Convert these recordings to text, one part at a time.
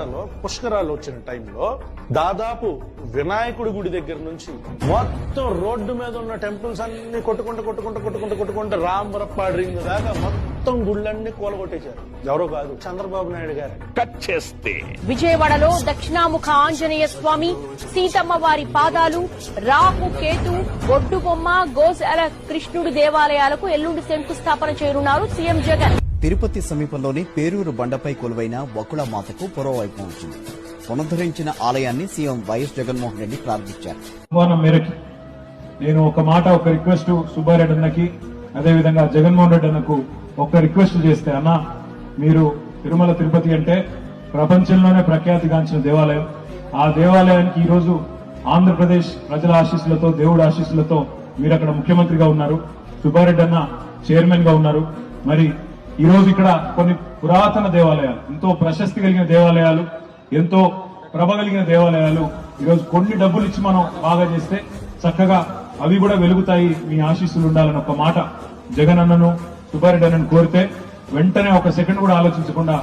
విజయవాడలో పుష్కరాలు వచ్చిన టైంలో దాదాపు వినాయకుడి గుడి దగ్గర నుంచి మొత్తం రోడ్డు మీద ఉన్న టెంపుల్స్ అన్ని కొట్టుకుంటూ రాంబరప్పాడు రింగ్ దాకా మొత్తం గుళ్ళన్నీ కూలగొట్టేశారు. ఎవరో కాదు, చంద్రబాబు నాయుడు గారు. కట్ చేస్తే విజయవాడలో దక్షిణాముఖ ఆంజనేయ స్వామి, సీతమ్మ వారి పాదాలు, రాహు కేతు, బొడ్డు బొమ్మ, గోశాల కృష్ణుడి దేవాలయాలకు ఎల్లుండి శంకుస్థాపన చేయనున్నారు సీఎం జగన్. తిరుపతి సమీపంలోని పేరూరు బండపై కొలువైన వకుళ మాతకు పురోవైపు ఉంటుంది. పునరుద్ధరించిన ఆలయాన్ని సీఎం వైఎస్ జగన్మోహన్ రెడ్డి ప్రారంభించారు. నేను ఒక రిక్వెస్ట్ సుబ్బారెడ్డి అన్నకి, అదేవిధంగా జగన్మోహన్ రెడ్డి అన్నకు ఒక రిక్వెస్ట్ చేస్తే, అన్న మీరు తిరుమల తిరుపతి అంటే ప్రపంచంలోనే ప్రఖ్యాతిగాంచిన దేవాలయం. ఆ దేవాలయానికి ఈ రోజు ఆంధ్రప్రదేశ్ ప్రజల ఆశీస్సులతో, దేవుడి ఆశీస్సులతో మీరు అక్కడ ముఖ్యమంత్రిగా ఉన్నారు, సుబ్బారెడ్డి అన్న చైర్మన్ గా ఉన్నారు. మరి ఈ రోజు ఇక్కడ కొన్ని పురాతన దేవాలయాలు, ఎంతో ప్రశస్తి కలిగిన దేవాలయాలు, ఎంతో ప్రభ కలిగిన దేవాలయాలు ఈరోజు కొన్ని డబ్బులు ఇచ్చి మనం బాగా చేస్తే చక్కగా అవి కూడా వెలుగుతాయి. మీ ఆశీస్సులు ఉండాలని ఒక మాట జగన్ అన్నను, సుబ్బారెడ్డి అన్నను కోరితే వెంటనే ఒక సెకండ్ కూడా ఆలోచించకుండా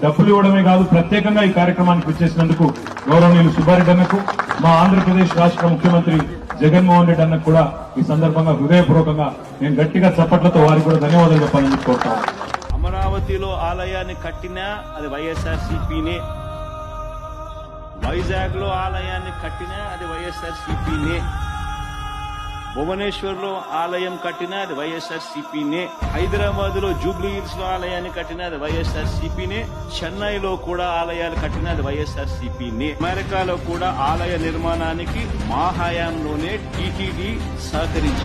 డబ్బులు ఇవ్వడమే కాదు, ప్రత్యేకంగా ఈ కార్యక్రమానికి వచ్చేసినందుకు గౌరవనీయులు సుబ్బారెడ్డి అన్నకు, మా ఆంధ్రప్రదేశ్ రాష్ట్ర ముఖ్యమంత్రి జగన్మోహన్ రెడ్డి అన్నకు కూడా ఈ సందర్భంగా హృదయపూర్వకంగా నేను గట్టిగా చప్పట్లతో వారికి కూడా ధన్యవాదాలు చెప్పాలని కోరుతాను. అమరావతిలో ఆలయాన్ని కట్టినా అది వైఎస్ఆర్సీపీనే, వైజాగ్ లో ఆలయాన్ని కట్టినా అది వైఎస్ఆర్సీపీనే, భువనేశ్వర్ లో ఆలయం కట్టినా అది వైఎస్ఆర్సీపీనే, హైదరాబాద్ లో జూబ్లీ హిల్స్ లో ఆలయాన్ని కట్టినా అది వైఎస్ఆర్సీపీనే, చెన్నైలో కూడా ఆలయాలు కట్టినా అది వైఎస్ఆర్సీపీనే, అమెరికాలో కూడా ఆలయ నిర్మాణానికి మా హయాంలోనే టీటీడీ సహకరించింది.